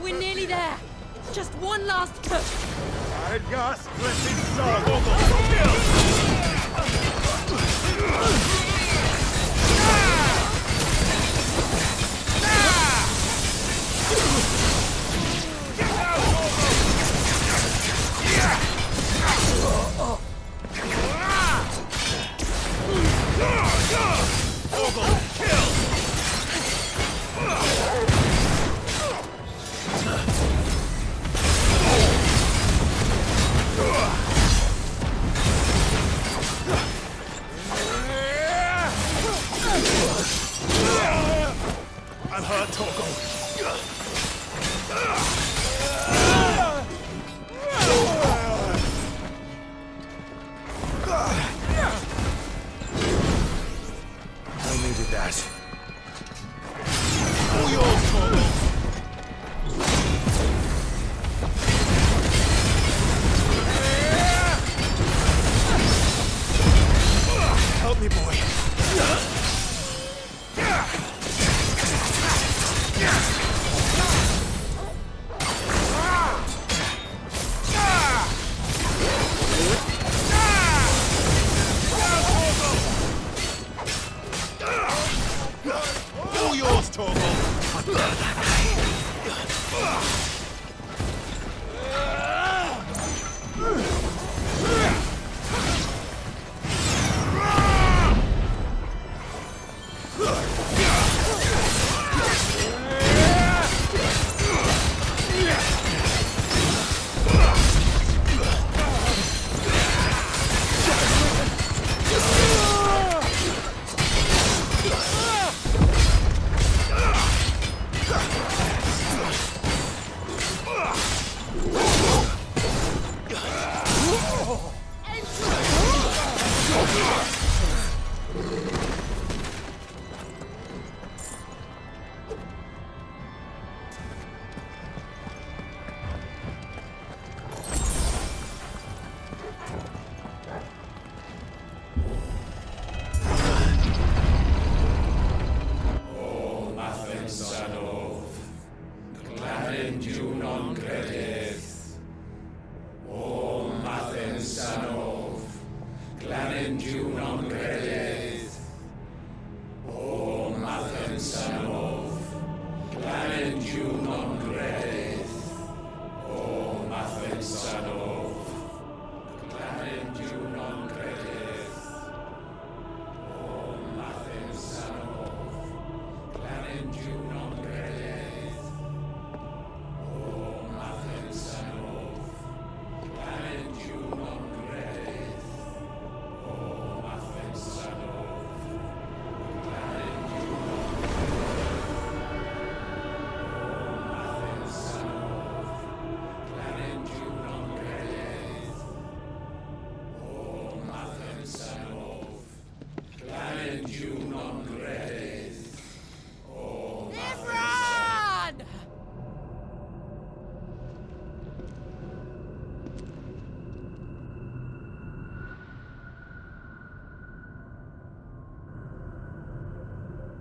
We're nearly there. Just one last push. Yes, blessed son! I'm hurt, Torgal. I needed that. All yours, Torgal. Help me, boy. All yours, Torgal.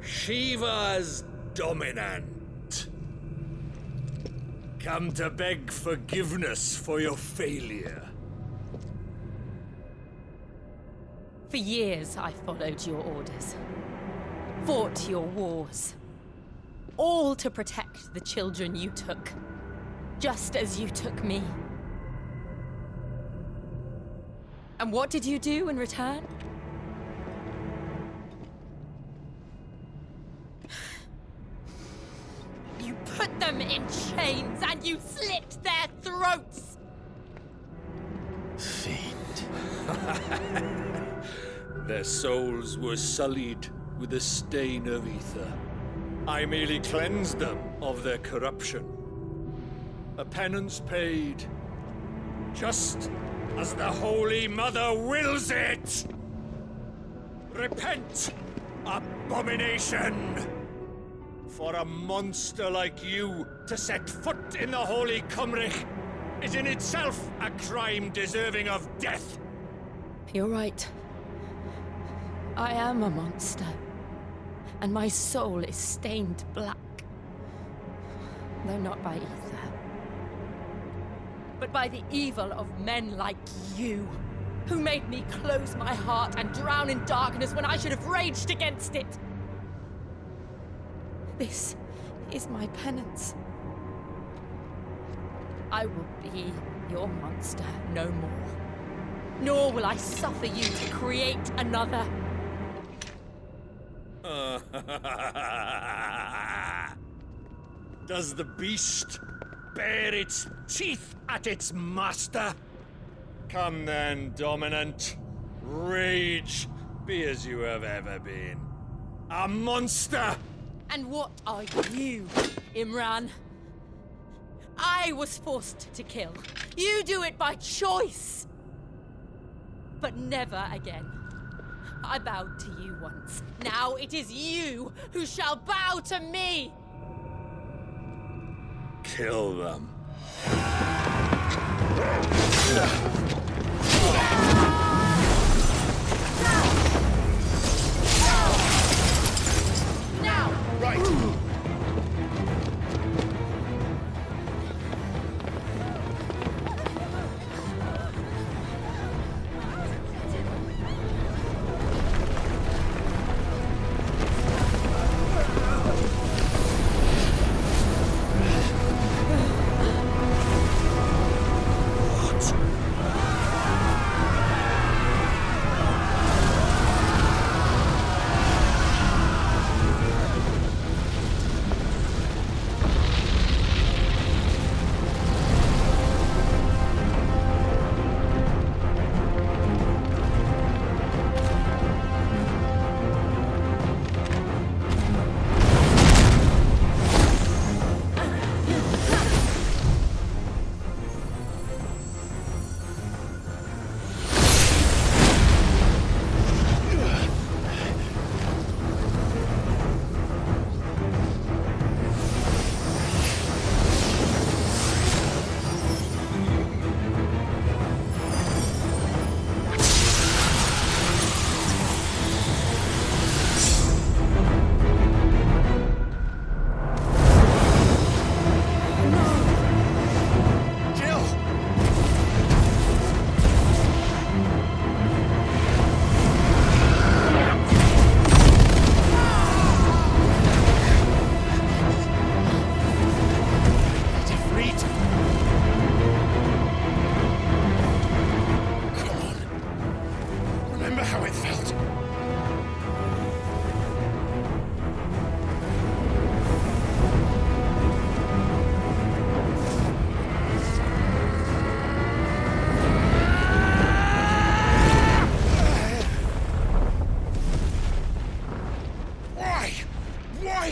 Shiva's dominant. Come to beg forgiveness for your failure. For years, I followed your orders. Fought your wars. All to protect the children you took. Just as you took me. And what did you do in return? You put them in chains and you slit their throats! Fiend. Their souls were sullied with the stain of ether. I merely cleansed them of their corruption. A penance paid, just as the Holy Mother wills it! Repent, abomination! For a monster like you to set foot in the Holy Cymric is in itself a crime deserving of death. You're right. I am a monster. And my soul is stained black. though not by ether, but by the evil of men like you, who made me close my heart and drown in darkness when I should have raged against it. This is my penance. I will be your monster no more, nor will I suffer you to create another. Does the beast bare its teeth at its master? Come then, Dominant. Rage, be as you have ever been. A monster! And what are you, Imran? I was forced to kill. You do it by choice. But never again. I bowed to you once. Now it is you who shall bow to me! Kill them. Now! Right.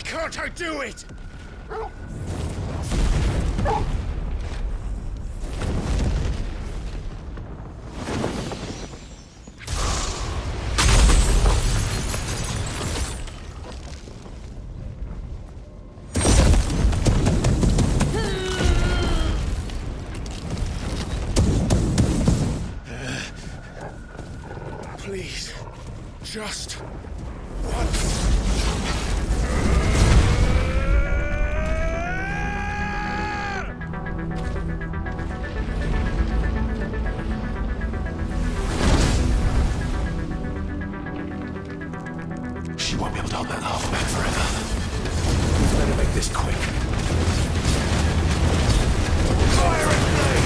Can't I do it? Please, just once. She won't be able to hold that alphabet forever. Better make this quick. Fire and blade!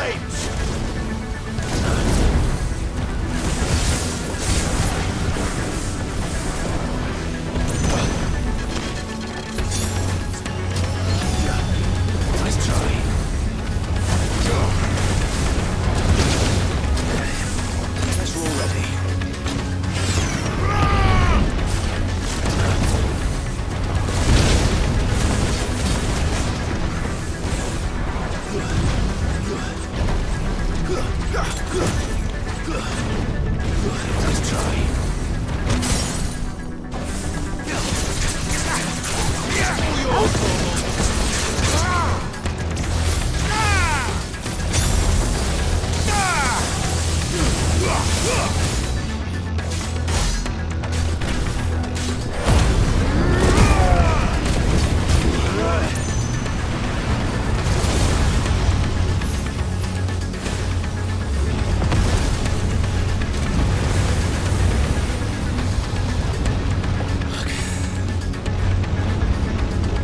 flames! Nice try. Guess we're all ready. Nice try.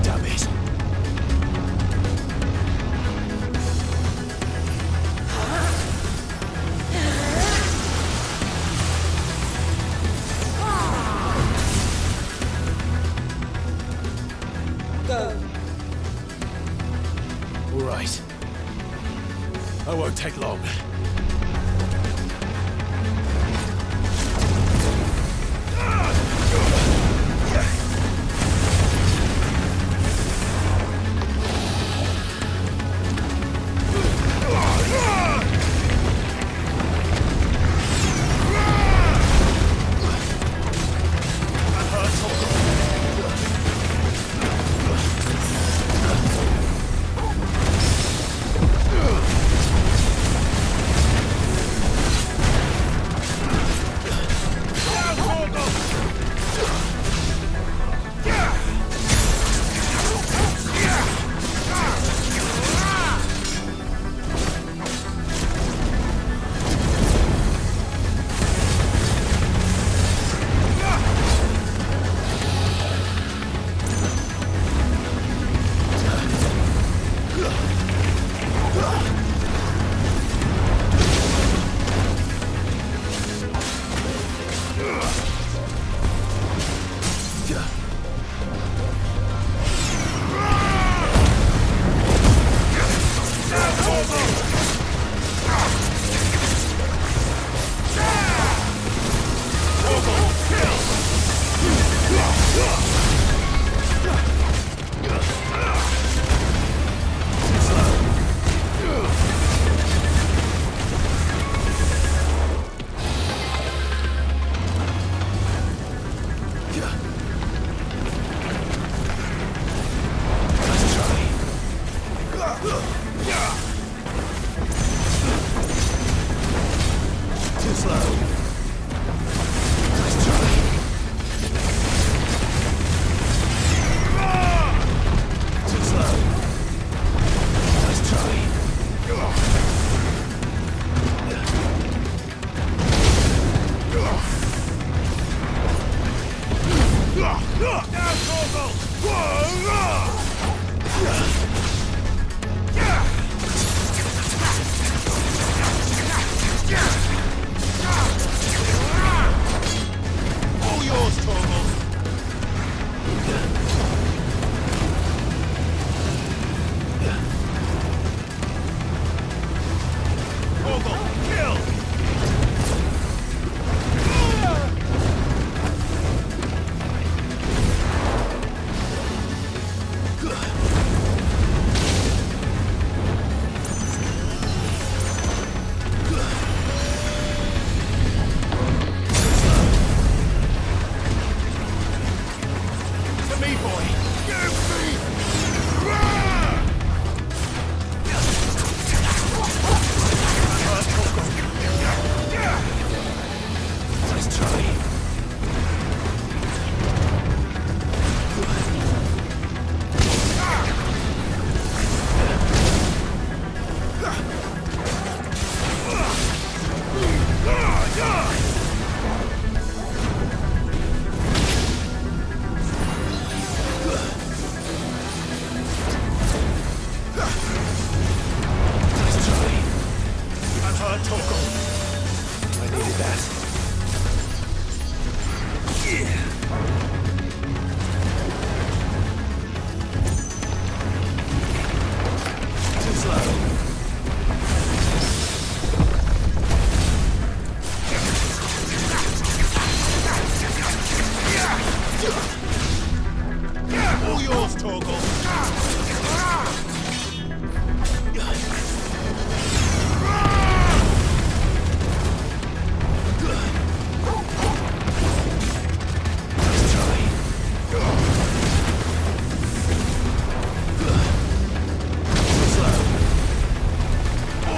Damn it. Go. All right. I won't take long.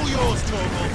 All yours, Torgal.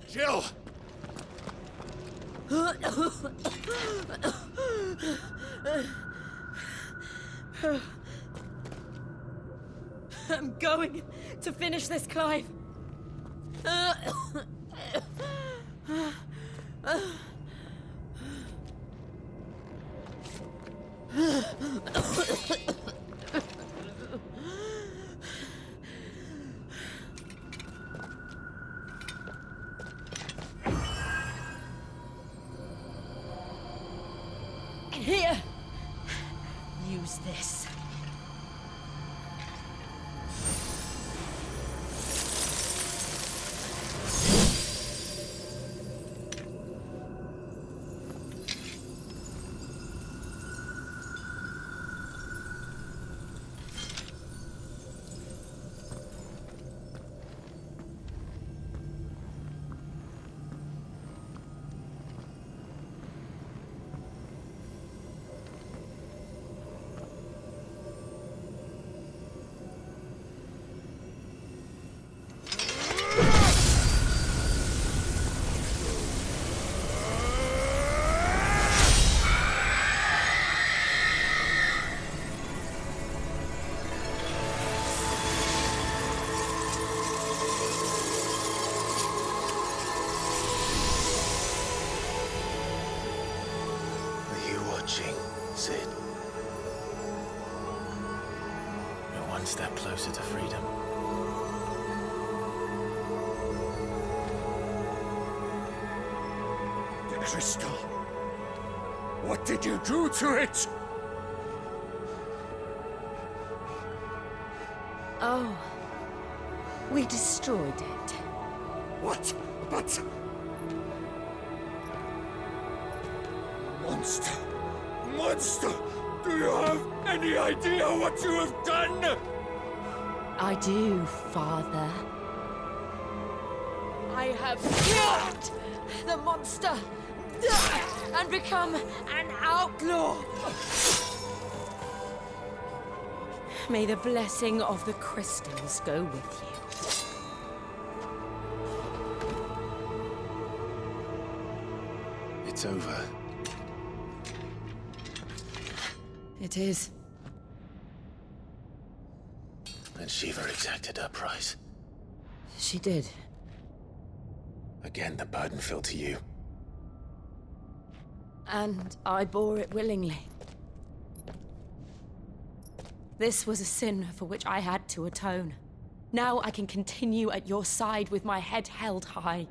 Jill! I'm going to finish this, Clive. Here. Use this. Sid. We're one step closer to freedom. The crystal. What did you do to it? Oh. We destroyed it. What? But... Monster! Monster! Do you have any idea what you have done? I do, Father. I have killed the monster and become an outlaw. May the blessing of the crystals go with you. It's over. It is. And Shiva exacted her price. She did. Again, the burden fell to you. And I bore it willingly. This was a sin for which I had to atone. Now I can continue at your side with my head held high.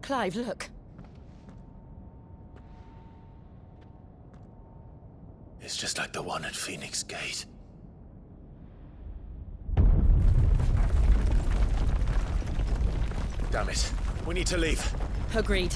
Clive, look. It's just like the one at Phoenix Gate. Damn it. We need to leave. Agreed.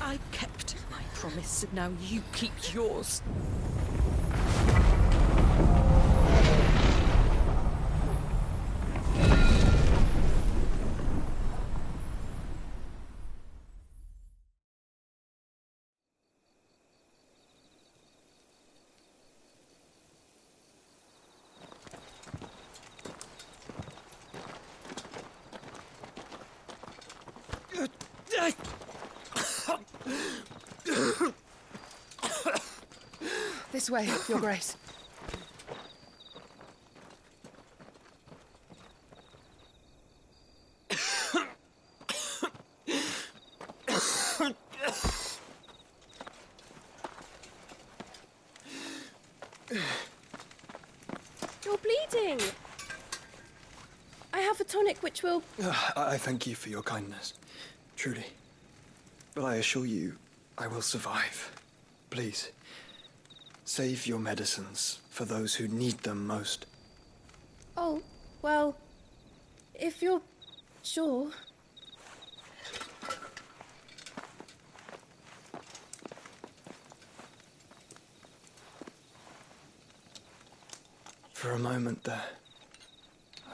I kept my promise, and now you keep yours. This way, Your Grace. You're bleeding. I have a tonic which will... I thank you for your kindness, truly. But I assure you, I will survive. Please, save your medicines for those who need them most. Oh, well, if you're sure. For a moment there,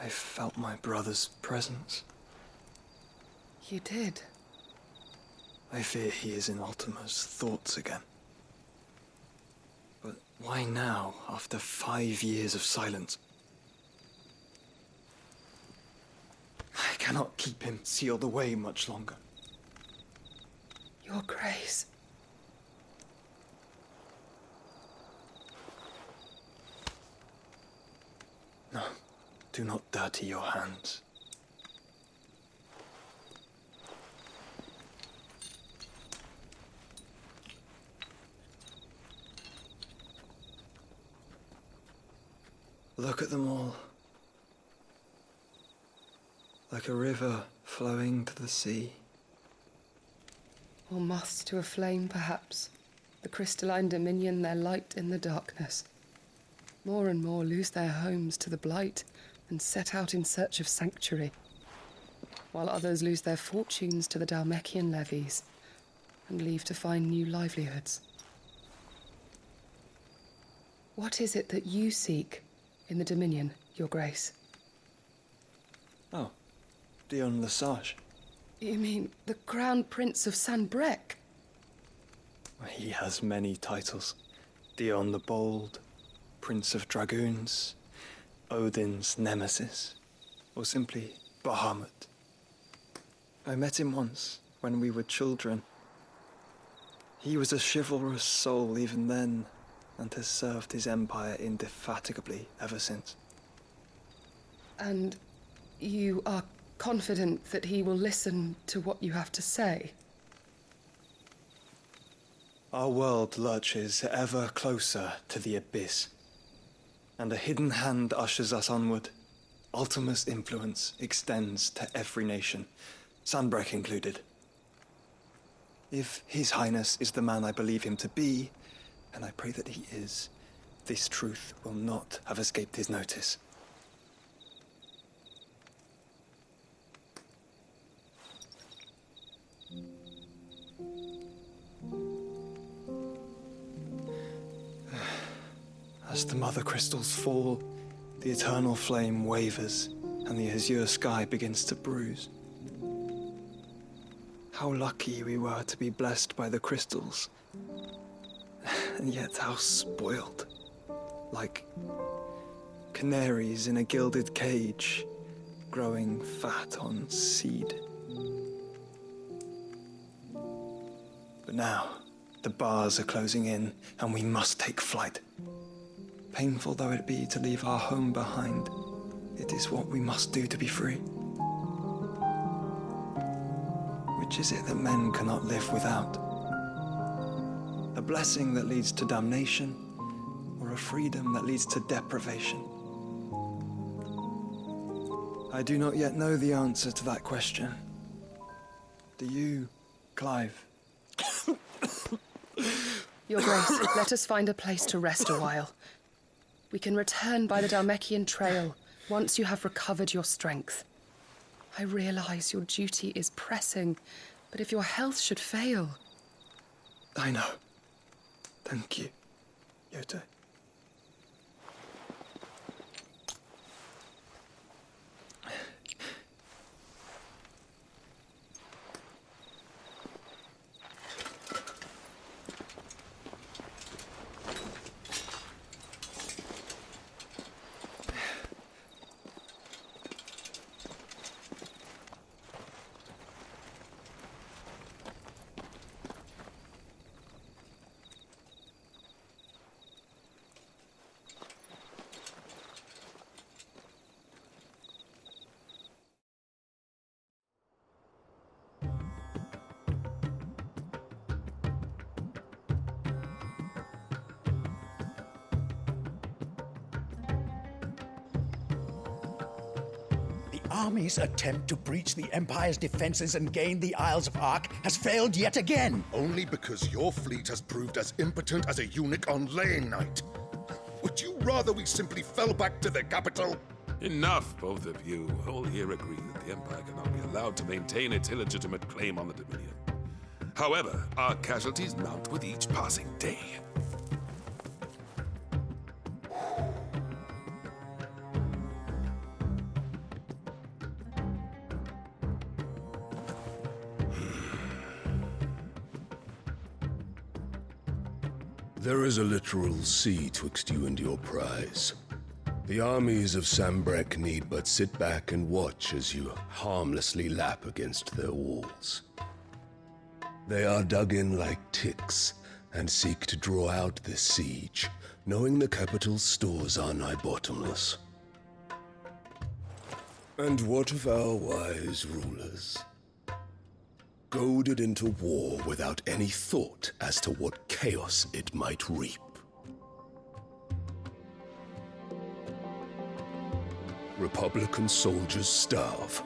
I felt my brother's presence. You did. I fear he is in Ultima's thoughts again. But why now, after 5 years of silence? I cannot keep him sealed away much longer. Your Grace. No, do not dirty your hands. Look at them all. Like a river flowing to the sea. Or moths to a flame, perhaps. The crystalline dominion, their light in the darkness. More and more lose their homes to the blight and set out in search of sanctuary, while others lose their fortunes to the Dalmekian levies and leave to find new livelihoods. What is it that you seek in the Dominion, Your Grace? Oh, Dion Lesage. You mean the Crown Prince of Sanbreque? He has many titles. Dion the Bold, Prince of Dragoons, Odin's Nemesis, or simply Bahamut. I met him once, when we were children. He was a chivalrous soul even then, and has served his empire indefatigably ever since. And you are confident that he will listen to what you have to say? Our world lurches ever closer to the abyss, and a hidden hand ushers us onward. Ultima's influence extends to every nation, Sanbreque included. If His Highness is the man I believe him to be, and I pray that he is, this truth will not have escaped his notice. As the MotherCrystals fall, the eternal flame wavers, and the azure sky begins to bruise. How lucky we were to be blessed by the crystals, and yet how spoiled. Like canaries in a gilded cage, growing fat on seed. But now, the bars are closing in, and we must take flight. Painful though it be to leave our home behind, it is what we must do to be free. Which is it that men cannot live without? A blessing that leads to damnation, or a freedom that leads to deprivation? I do not yet know the answer to that question. Do you, Clive? Your Grace, let us find a place to rest a while. We can return by the Dalmekian trail once you have recovered your strength. I realize your duty is pressing, but if your health should fail... I know. Thank you, Yote. Army's attempt to breach the Empire's defenses and gain the Isles of Ark has failed yet again. Only because your fleet has proved as impotent as a eunuch on laying night. Would you rather we simply fell back to the capital? Enough, both of you. All here agree that the Empire cannot be allowed to maintain its illegitimate claim on the Dominion. However, our casualties mount with each passing day. There is a literal sea twixt you and your prize. The armies of Sambrek need but sit back and watch as you harmlessly lap against their walls. They are dug in like ticks and seek to draw out this siege, knowing the capital's stores are nigh bottomless. And what of our wise rulers? Goaded into war without any thought as to what chaos it might reap. Republican soldiers starve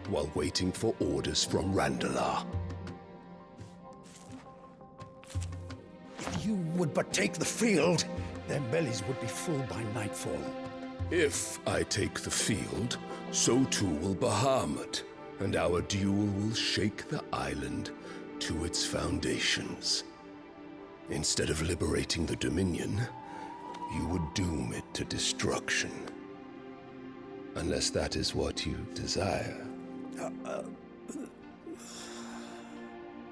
while waiting for orders from Randalar. If you would but take the field, their bellies would be full by nightfall. If I take the field, so too will Bahamut, and our duel will shake the island to its foundations. Instead of liberating the Dominion, you would doom it to destruction. Unless that is what you desire.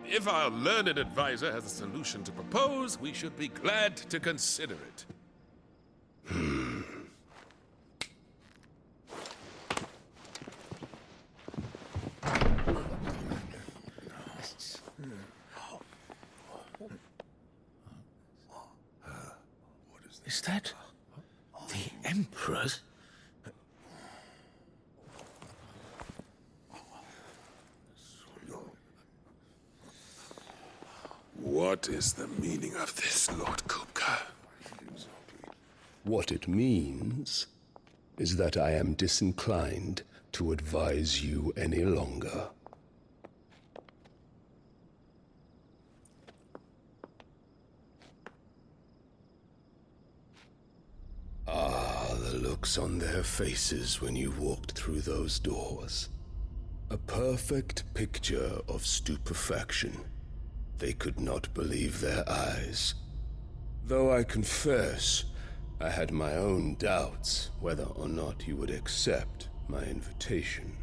If our learned advisor has a solution to propose, we should be glad to consider it. Is that the Emperor's? What is the meaning of this, Lord Kupka? What it means is that I am disinclined to advise you any longer. The looks on their faces when you walked through those doors. A perfect picture of stupefaction. They could not believe their eyes. Though I confess, I had my own doubts whether or not you would accept my invitation.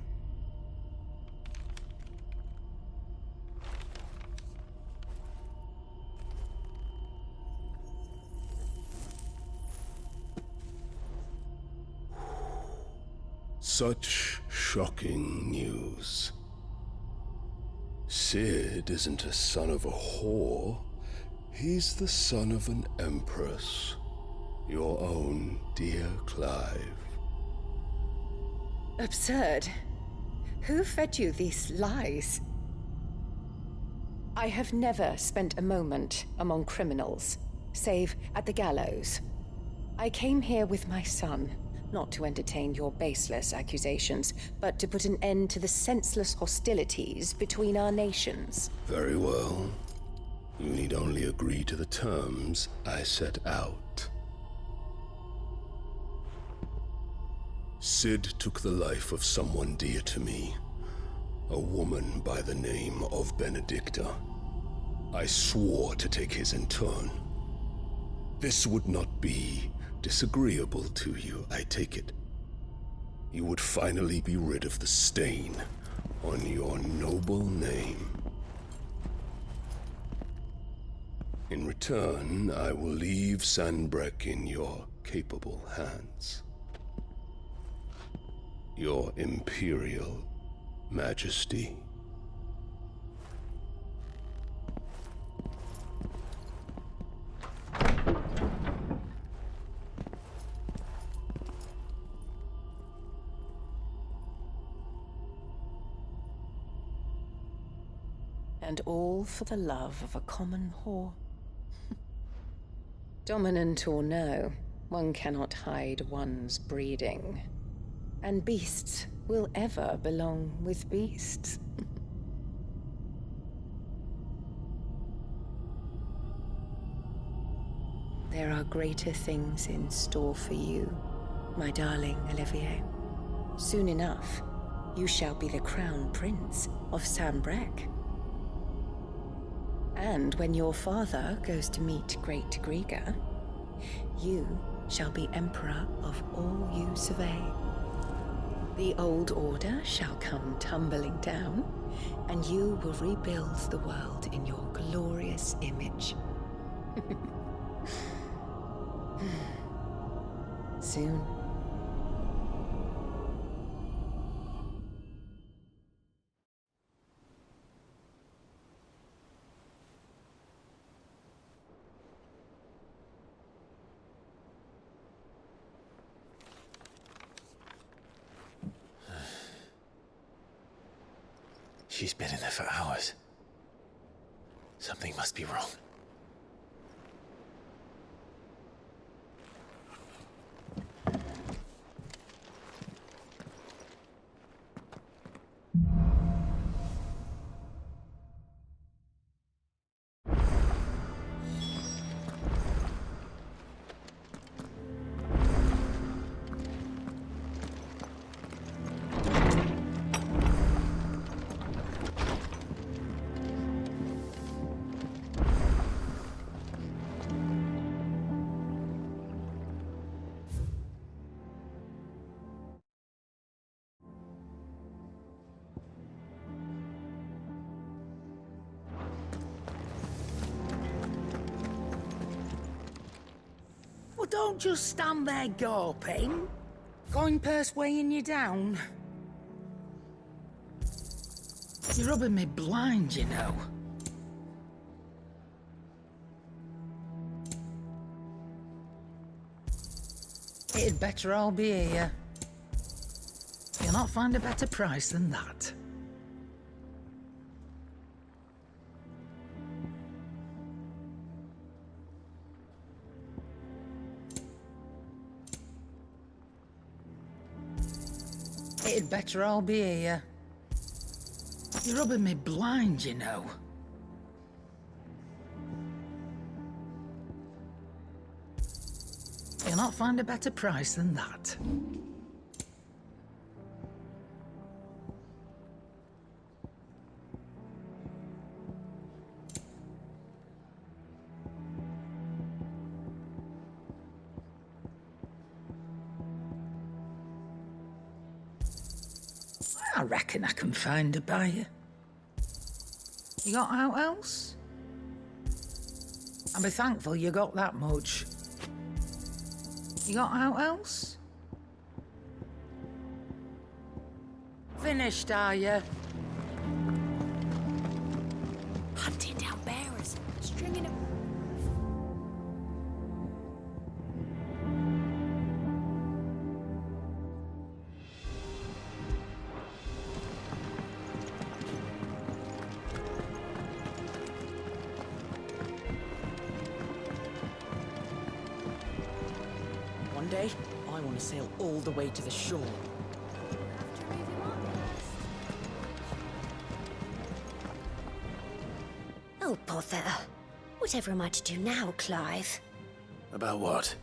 Such shocking news. Sid isn't a son of a whore. He's the son of an empress. Your own dear Clive. Absurd. Who fed you these lies? I have never spent a moment among criminals, save at the gallows. I came here with my son, not to entertain your baseless accusations, but to put an end to the senseless hostilities between our nations. Very well. You need only agree to the terms I set out. Sid took the life of someone dear to me, a woman by the name of Benedicta. I swore to take his in turn. This would not be disagreeable to you, I take it. You would finally be rid of the stain on your noble name. In return, I will leave Sanbreque in your capable hands. Your Imperial Majesty. And all for the love of a common whore. Dominant or no, one cannot hide one's breeding. And beasts will ever belong with beasts. There are greater things in store for you, my darling Olivier. Soon enough, you shall be the crown prince of Sanbreque. And when your father goes to meet Great Griga, you shall be emperor of all you survey. The old order shall come tumbling down, and you will rebuild the world in your glorious image. Soon. She's been in there for hours. Something must be wrong. Well, don't just stand there gawping. Going purse weighing you down. You're rubbing me blind, you know. It'd better all be here. You'll not find a better price than that. It'd better all be here. You're rubbing me blind, you know. You'll not find a better price than that. I reckon I can find a buyer. You got out else? I'll be thankful you got that much. You got out else? Finished, are you? Hunting down bearers, stringing them. One day, I want to sail all the way to the shore. Oh, bother. Whatever am I to do now, Clive? About what?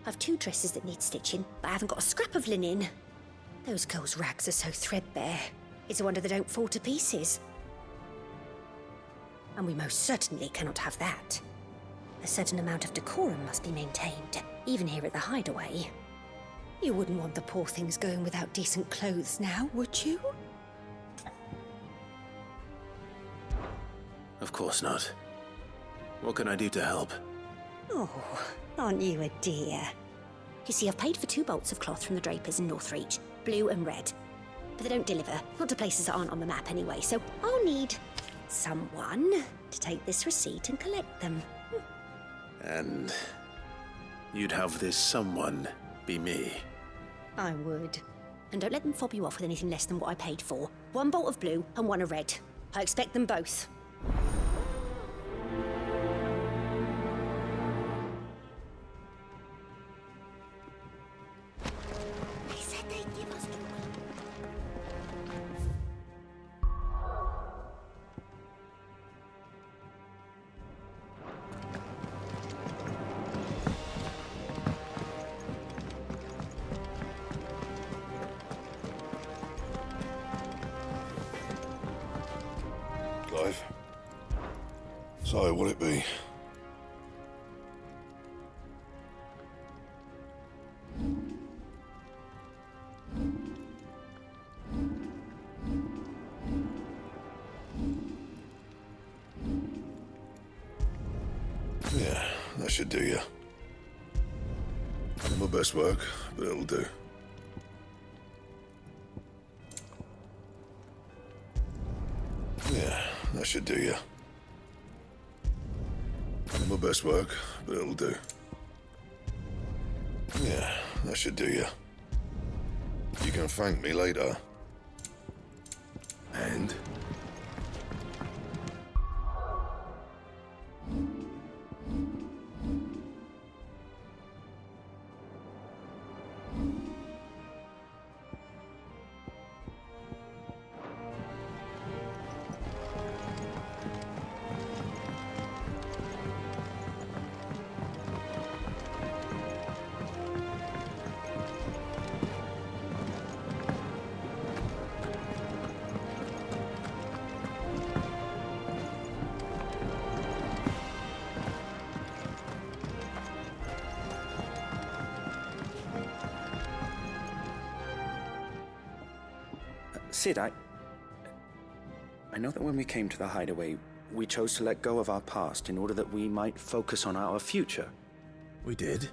I've 2 dresses that need stitching, but I haven't got a scrap of linen. Those girls' rags are so threadbare. It's a wonder they don't fall to pieces. And we most certainly cannot have that. A certain amount of decorum must be maintained, even here at the Hideaway. You wouldn't want the poor things going without decent clothes now, would you? Of course not. What can I do to help? Oh, aren't you a dear? You see, I've paid for 2 bolts of cloth from the drapers in Northreach, blue and red. But they don't deliver, not to places that aren't on the map anyway, so I'll need someone to take this receipt and collect them. And you'd have this someone be me. I would. And don't let them fob you off with anything less than what I paid for. 1 bolt of blue and 1 of red. I expect them both. Clive. So, what'll it be? Yeah, that should do you. Not my best work, but it'll do. Yeah, that should do you. Not my best work, but it'll do. Yeah, that should do you. You can thank me later. And? Sid, I know that when we came to the Hideaway, we chose to let go of our past in order that we might focus on our future. We did?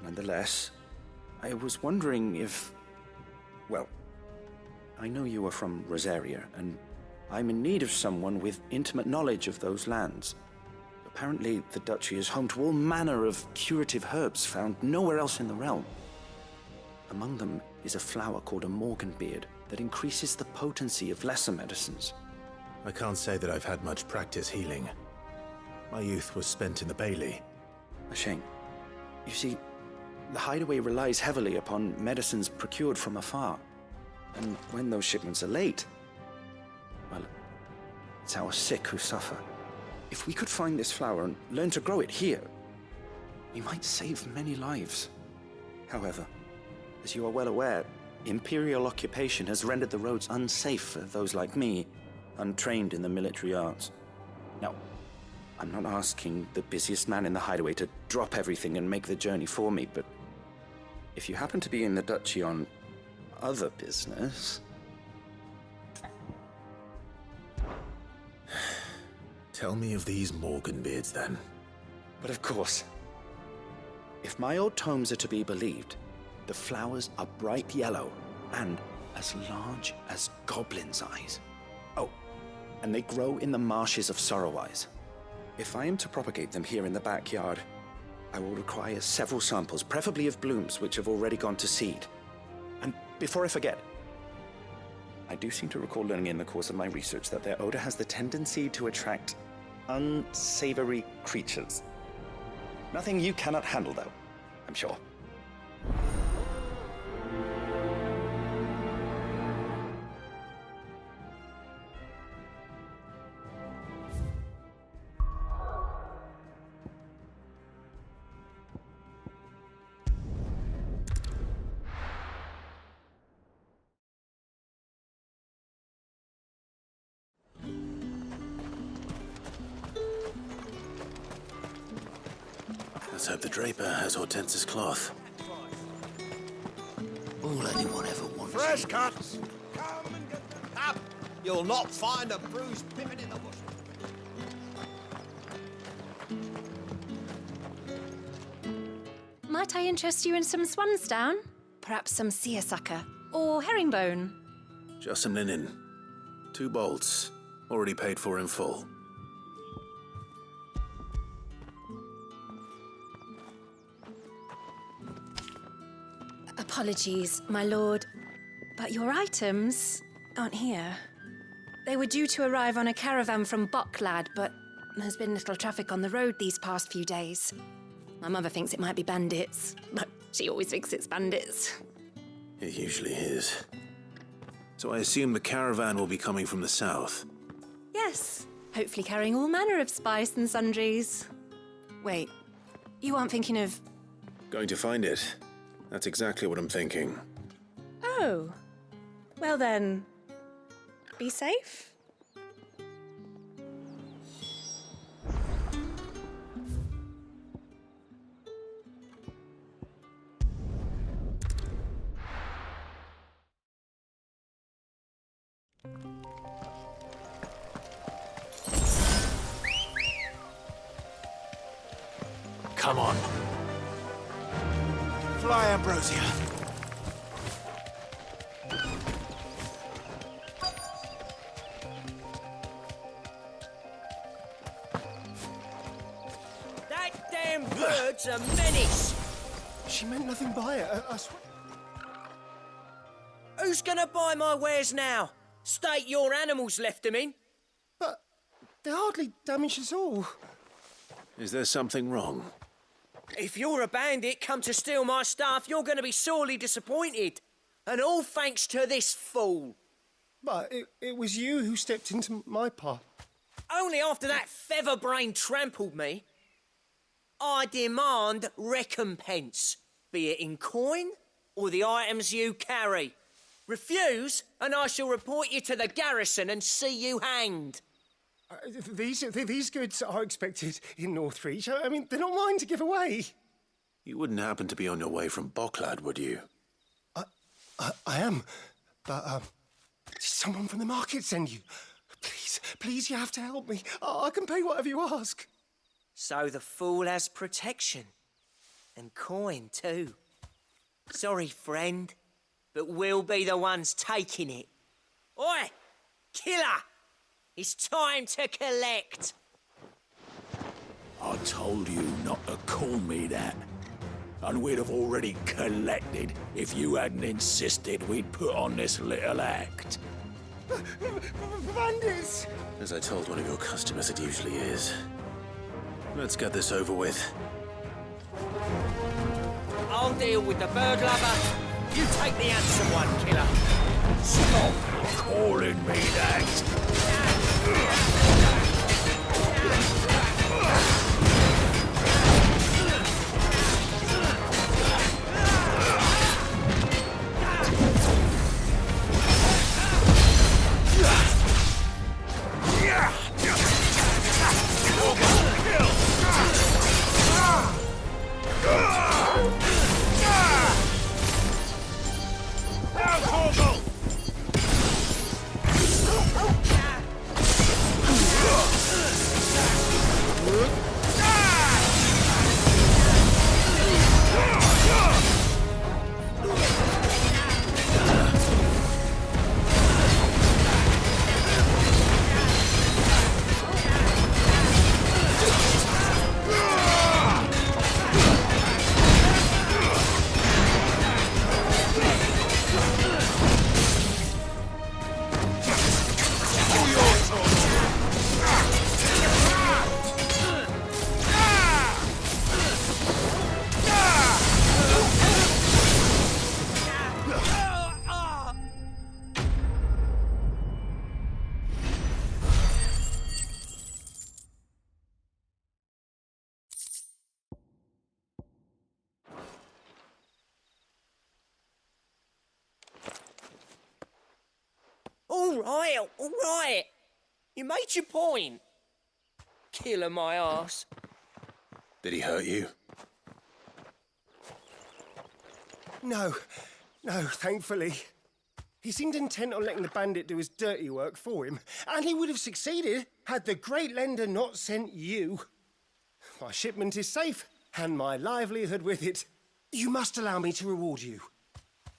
Nonetheless, I was wondering if... Well, I know you are from Rosaria, and I'm in need of someone with intimate knowledge of those lands. Apparently, the Duchy is home to all manner of curative herbs found nowhere else in the realm. Among them is a flower called a morganbeard that increases the potency of lesser medicines. I can't say that I've had much practice healing. My youth was spent in the Bailey. A shame. You see, the Hideaway relies heavily upon medicines procured from afar. And when those shipments are late, well, it's our sick who suffer. If we could find this flower and learn to grow it here, we might save many lives. However, as you are well aware, Imperial occupation has rendered the roads unsafe for those like me, untrained in the military arts. Now, I'm not asking the busiest man in the Hideaway to drop everything and make the journey for me, but if you happen to be in the Duchy on other business... Tell me of these morganbeards, then. But of course. If my old tomes are to be believed, the flowers are bright yellow, and as large as goblins' eyes. Oh, and they grow in the marshes of Sorrowwise. If I am to propagate them here in the backyard, I will require several samples, preferably of blooms which have already gone to seed. And before I forget, I do seem to recall learning in the course of my research that their odor has the tendency to attract unsavory creatures. Nothing you cannot handle, though, I'm sure. Let's hope the draper has Hortense's cloth. All anyone ever wants. Fresh cuts! Come and get the cup! You'll not find a bruised pippin in the bush. Might I interest you in some swansdown? Perhaps some seersucker or herringbone? Just some linen. 2 bolts. Already paid for in full. Apologies, my lord, but your items aren't here. They were due to arrive on a caravan from Bocklad, but there's been little traffic on the road these past few days. My mother thinks it might be bandits, but she always thinks it's bandits. It usually is. So I assume the caravan will be coming from the south. Yes, hopefully carrying all manner of spice and sundries. Wait, you aren't thinking of... Going to find it. That's exactly what I'm thinking. Oh. Well then, be safe. Come on. Fly, Ambrosia. That damn bird's a menace! She meant nothing by it, I swear. Who's gonna buy my wares now? State your animals left them in. But they hardly damaged us all. Is there something wrong? If you're a bandit come to steal my stuff, you're gonna be sorely disappointed. And all thanks to this fool. But it was you who stepped into my path. Only after that feather-brain trampled me. I demand recompense, be it in coin or the items you carry. Refuse, and I shall report you to the garrison and see you hanged. These goods are expected in Northreach. I mean, they're not mine to give away. You wouldn't happen to be on your way from Bocklad, would you? I am, but did someone from the market send you? Please, you have to help me. I can pay whatever you ask. So the fool has protection. And coin, too. Sorry, friend, but we'll be the ones taking it. Oi! Killer! It's time to collect. I told you not to call me that. And we'd have already collected if you hadn't insisted we'd put on this little act. Bandits! As I told one of your customers, it usually is. Let's get this over with. I'll deal with the bird lover. You take the handsome one, killer. Stop calling me that. All right. You made your point. Killer my ass. Did he hurt you? No, thankfully. He seemed intent on letting the bandit do his dirty work for him, and he would have succeeded had the great lender not sent you. My shipment is safe, and my livelihood with it. You must allow me to reward you.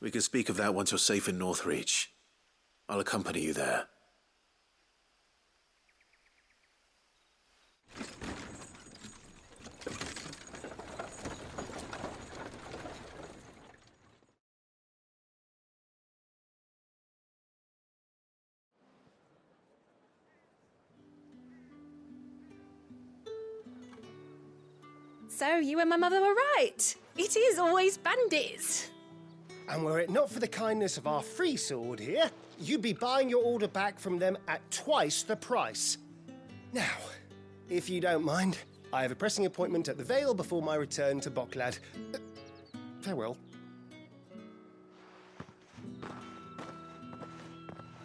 We can speak of that once you're safe in Northreach. I'll accompany you there. So, you and my mother were right. It is always bandits. And were it not for the kindness of our free sword here, you'd be buying your order back from them at twice the price. Now, if you don't mind, I have a pressing appointment at the Vale before my return to Bocklad. Farewell.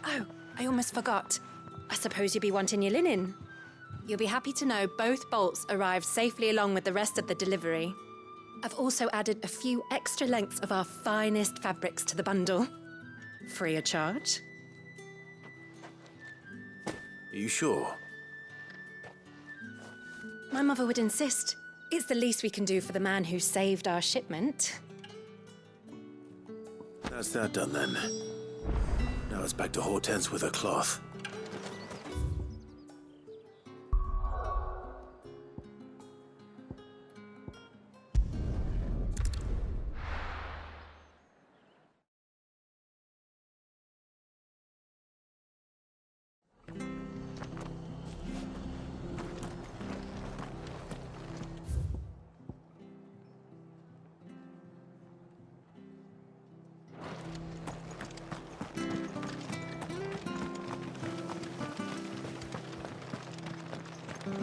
Oh, I almost forgot. I suppose you'll be wanting your linen. You'll be happy to know both bolts arrived safely along with the rest of the delivery. I've also added a few extra lengths of our finest fabrics to the bundle. Free of charge. Are you sure? My mother would insist. It's the least we can do for the man who saved our shipment. That's that done then. Now it's back to Hortense with her cloth.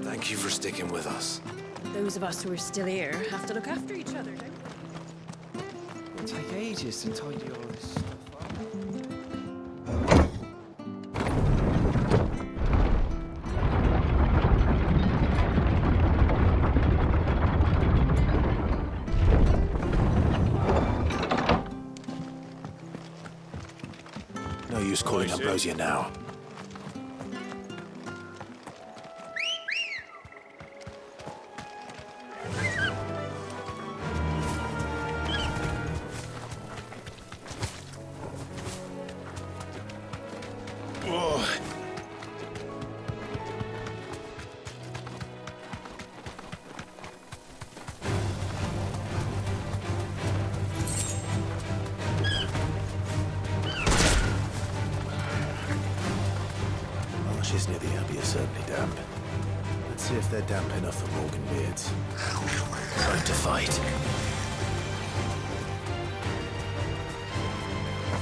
Thank you for sticking with us. Those of us who are still here have to look after each other, don't we? It'll take ages to tidy all this stuff up. No use calling Ambrosia now. Marshes near the Abbey are certainly damp. Let's see if they're damp enough for Morgan Beards. Time to fight.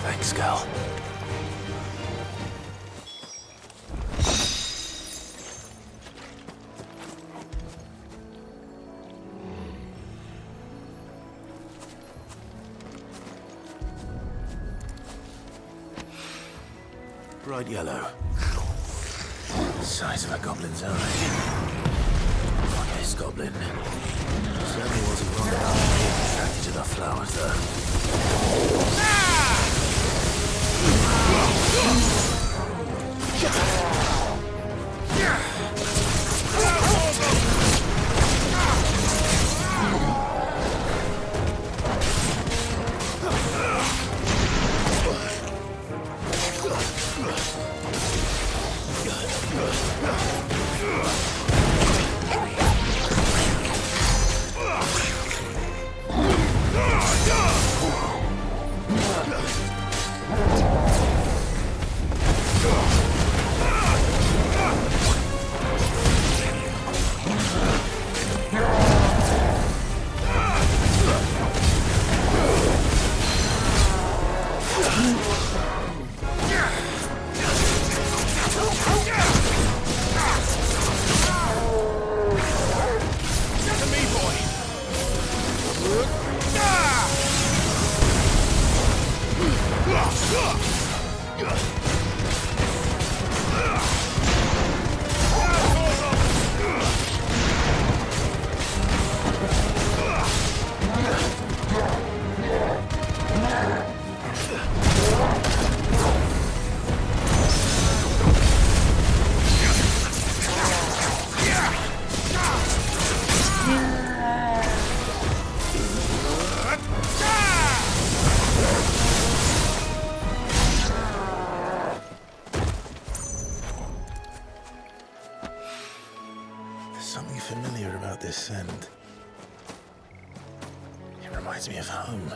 Thanks, Gal. Bright yellow. Size of a goblin's eye. This goblin certainly wasn't wrong about being attracted to the flowers, though. this scent. It reminds me of home.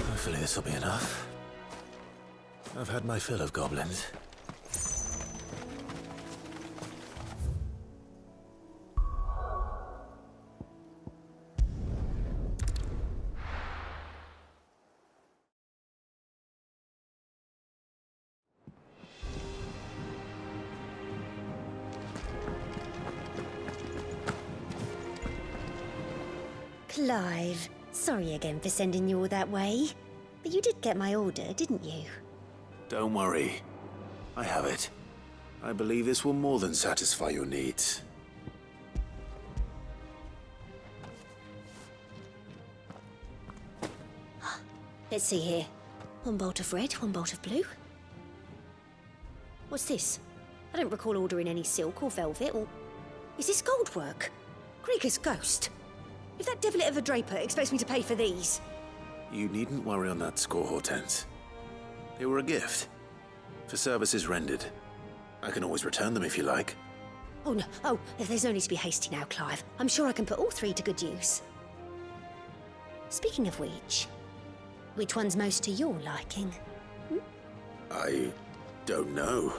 Hopefully this will be enough. I've had my fill of goblins. Clive, sorry again for sending you all that way. But you did get my order, didn't you? Don't worry. I have it. I believe this will more than satisfy your needs. Let's see here. One bolt of red, one bolt of blue. What's this? I don't recall ordering any silk or velvet or... Is this gold work? Krieger's ghost. If that devilet of a draper expects me to pay for these... You needn't worry on that score, Hortense. They were a gift. For services rendered. I can always return them if you like. Oh, no. Oh, there's no need to be hasty now, Clive. I'm sure I can put all three to good use. Speaking of which one's most to your liking? I don't know.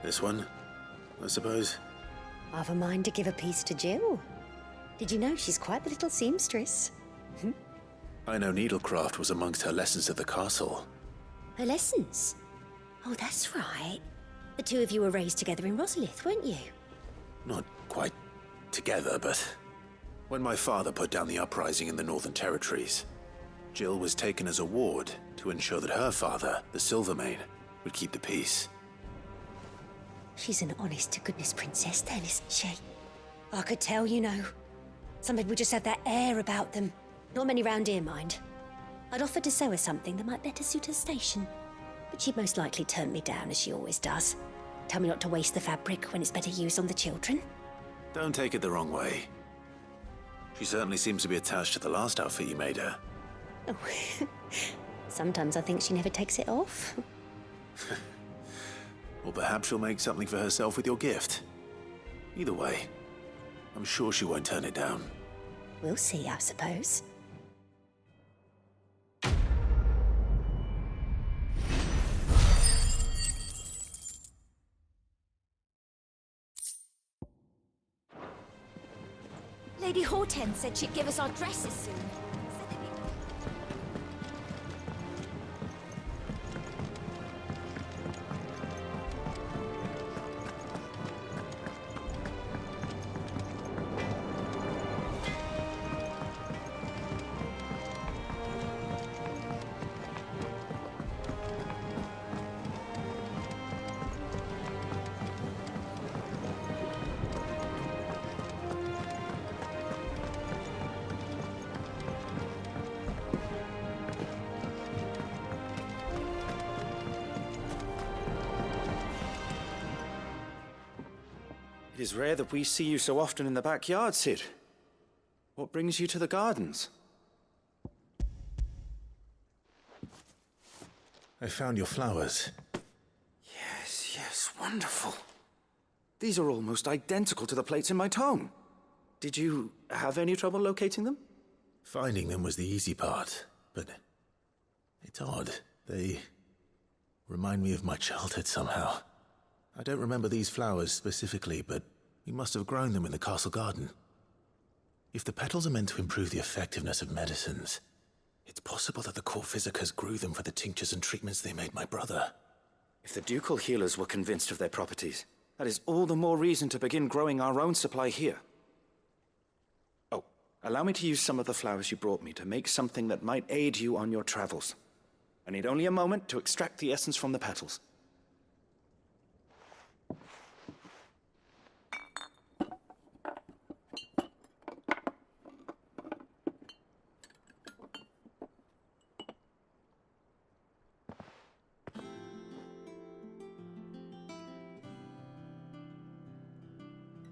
This one, I suppose. I've a mind to give a piece to Jill. Did you know she's quite the little seamstress? I know needlecraft was amongst her lessons at the castle. Her lessons? Oh, that's right. The two of you were raised together in Rosalith, weren't you? Not quite together, but when my father put down the uprising in the Northern Territories, Jill was taken as a ward to ensure that her father, the Silvermane, would keep the peace. She's an honest-to-goodness princess then, isn't she? I could tell, you know. Some people just have that air about them. Not many round here, mind. I'd offered to sew her something that might better suit her station. But she'd most likely turn me down, as she always does. Tell me not to waste the fabric when it's better used on the children. Don't take it the wrong way. She certainly seems to be attached to the last outfit you made her. Oh, sometimes I think she never takes it off. Or perhaps she'll make something for herself with your gift. Either way, I'm sure she won't turn it down. We'll see, I suppose. Lady Hortense said she'd give us our dresses soon. It is rare that we see you so often in the backyard, Cid. What brings you to the gardens? I found your flowers. Yes, wonderful. These are almost identical to the plates in my tome. Did you have any trouble locating them? Finding them was the easy part, but it's odd. They remind me of my childhood somehow. I don't remember these flowers specifically, but we must have grown them in the castle garden. If the petals are meant to improve the effectiveness of medicines, it's possible that the court physicers grew them for the tinctures and treatments they made my brother. If the ducal healers were convinced of their properties, that is all the more reason to begin growing our own supply here. Oh, allow me to use some of the flowers you brought me to make something that might aid you on your travels. I need only a moment to extract the essence from the petals.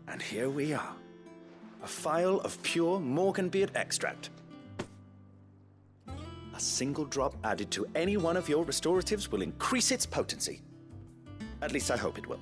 And here we are. A phial of pure Morganbeard extract. A single drop added to any one of your restoratives will increase its potency. At least I hope it will.